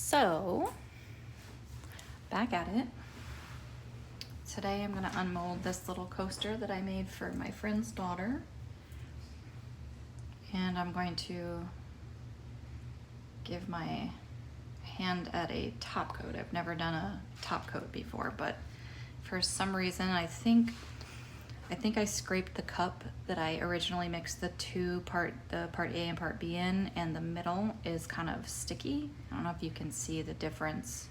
So, back at it. Today I'm going to unmold this little coaster that I made for my friend's daughter. And I'm going to give my hand at a top coat. I've never done a top coat before, but for some reason I think I scraped the cup that I originally mixed the part A and part B in, and the middle is kind of sticky. I don't know if you can see the difference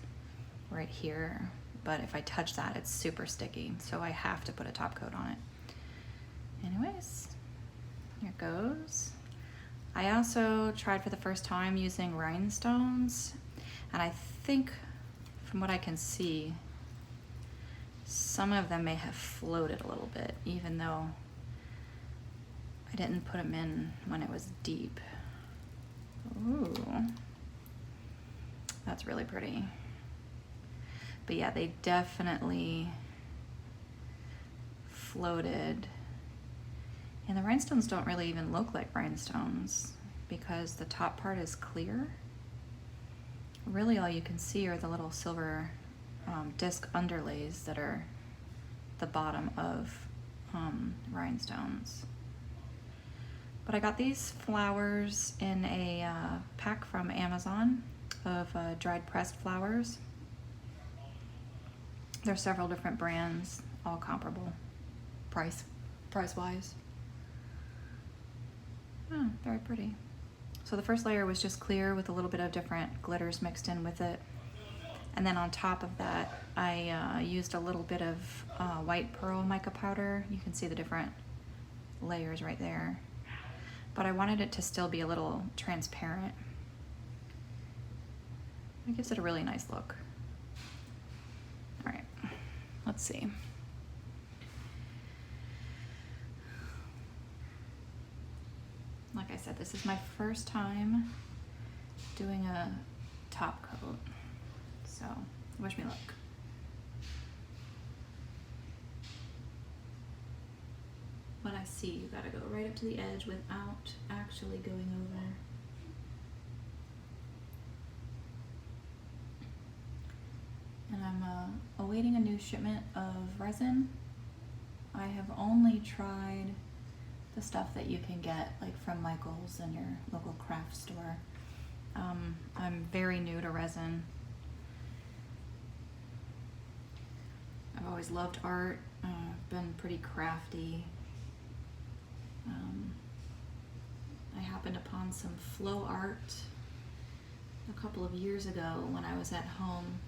right here, but if I touch that, it's super sticky, so I have to put a top coat on it. Anyways, here it goes. I also tried for the first time using rhinestones, and I think from what I can see, some of them may have floated a little bit, even though I didn't put them in when it was deep. Ooh, that's really pretty. But yeah, they definitely floated. And the rhinestones don't really even look like rhinestones because the top part is clear. Really all you can see are the little silver disc underlays that are the bottom of rhinestones. But I got these flowers in a pack from Amazon of dried pressed flowers. There's several different brands, all comparable price-wise. Oh, very pretty. So the first layer was just clear with a little bit of different glitters mixed in with it. And then on top of that, I used a little bit of white pearl mica powder. You can see the different layers right there. But I wanted it to still be a little transparent. It gives it a really nice look. All right, let's see. Like I said, this is my first time doing a top coat, so wish me luck. But I see you gotta go right up to the edge without actually going over. And I'm awaiting a new shipment of resin. I have only tried the stuff that you can get like from Michael's and your local craft store. I'm very new to resin. I've always loved art, been pretty crafty. I happened upon some flow art a couple of years ago when I was at home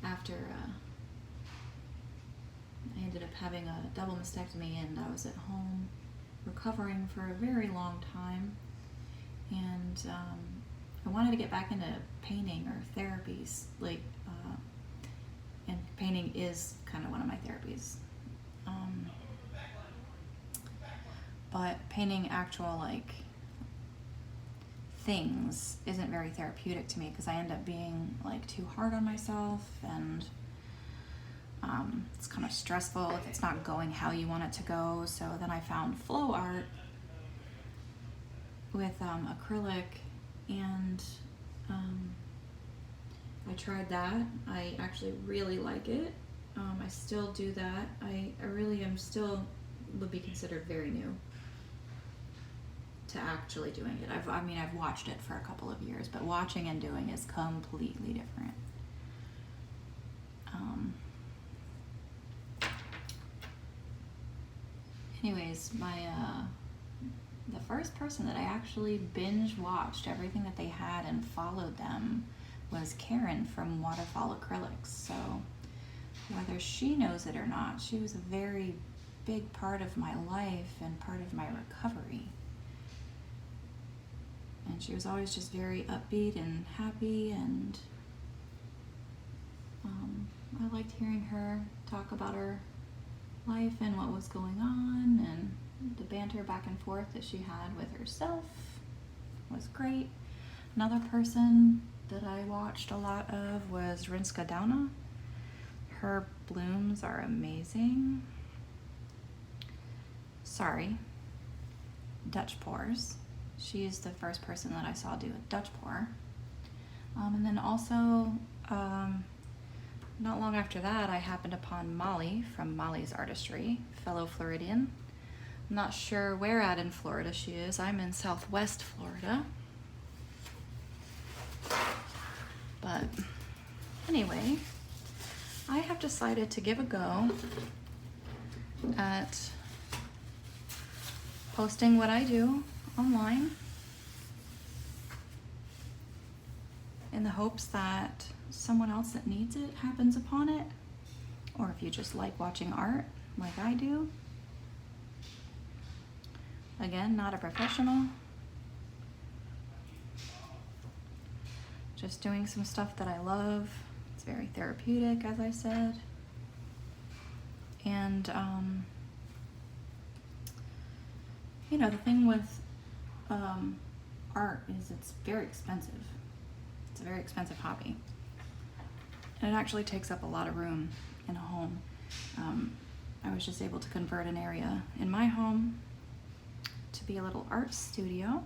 after I ended up having a double mastectomy, and I was at home recovering for a very long time, and I wanted to get back into painting or therapies, and painting is kind of one of my therapies. But painting actual like things isn't very therapeutic to me because I end up being like too hard on myself, and it's kind of stressful if it's not going how you want it to go. So then I found flow art with acrylic, and I tried that. I actually really like it. I still do that. I really am still would be considered very new to actually doing it. I've watched it for a couple of years, but watching and doing is completely different. Anyways, the first person that I actually binge watched everything that they had and followed them was Karen from Waterfall Acrylics. So whether she knows it or not, she was a very big part of my life and part of my recovery. And she was always just very upbeat and happy, and I liked hearing her talk about her life and what was going on, and the banter back and forth that she had with herself was great. Another person that I watched a lot of was Rinska Dauna. Her blooms are amazing. Sorry, Dutch pours. She's the first person that I saw do a Dutch pour. And then also, not long after that, I happened upon Molly from Molly's Artistry, fellow Floridian. I'm not sure where at in Florida she is. I'm in Southwest Florida. But anyway, I have decided to give a go at posting what I do online in the hopes that someone else that needs it happens upon it, or if you just like watching art like I do. Again, not a professional, just doing some stuff that I love. It's very therapeutic, as I said. And you know, the thing with art is it's very expensive. It's a very expensive hobby. And it actually takes up a lot of room in a home. I was just able to convert an area in my home to be a little art studio.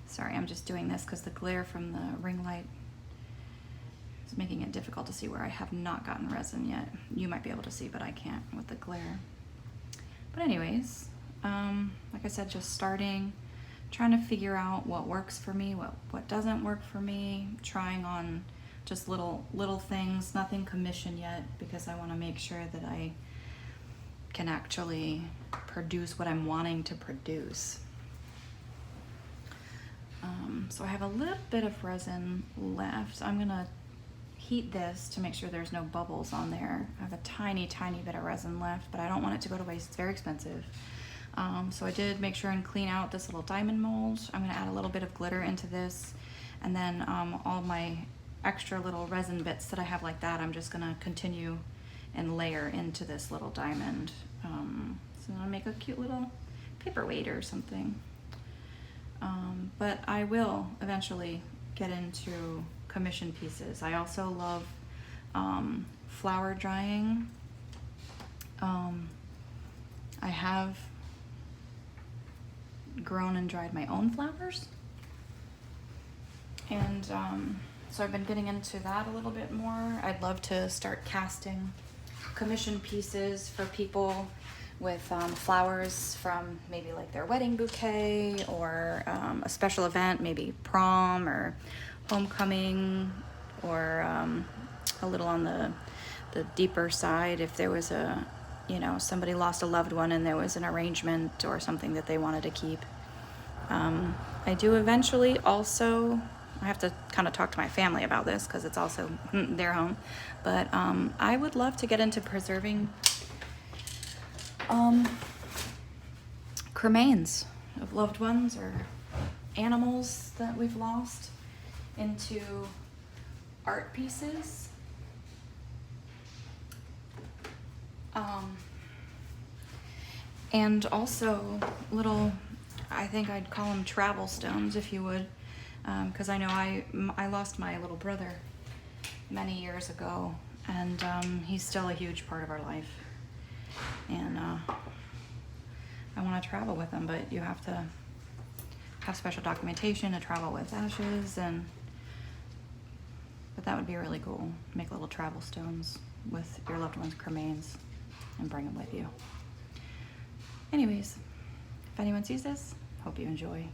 Sorry, I'm just doing this because the glare from the ring light is making it difficult to see where I have not gotten resin yet. You might be able to see, but I can't with the glare. But anyways, like I said, just starting, trying to figure out what works for me, what doesn't work for me, trying on just little things, nothing commissioned yet, because I want to make sure that I can actually produce what I'm wanting to produce. So I have a little bit of resin left. I'm gonna heat this to make sure there's no bubbles on there. I have a tiny bit of resin left, but I don't want it to go to waste. It's very expensive. So I did make sure and clean out this little diamond mold. I'm gonna add a little bit of glitter into this, and then all my extra little resin bits that I have like that, I'm just gonna continue and layer into this little diamond. So I'll make a cute little paperweight or something. But I will eventually get into commission pieces. I also love flower drying. I have grown and dried my own flowers, and so I've been getting into that a little bit more. I'd love to start casting commission pieces for people with flowers from maybe like their wedding bouquet, or a special event, maybe prom or homecoming, or a little on the deeper side if there was a, you know, somebody lost a loved one and there was an arrangement or something that they wanted to keep. I do eventually also, I have to kind of talk to my family about this because it's also their home, but I would love to get into preserving cremains of loved ones or animals that we've lost into art pieces. And also little, I think I'd call them travel stones, if you would, because I know I lost my little brother many years ago, and he's still a huge part of our life. And I want to travel with him, but you have to have special documentation to travel with ashes, but that would be really cool. Make little travel stones with your loved one's cremains and bring them with you. Anyways, if anyone sees this, hope you enjoy.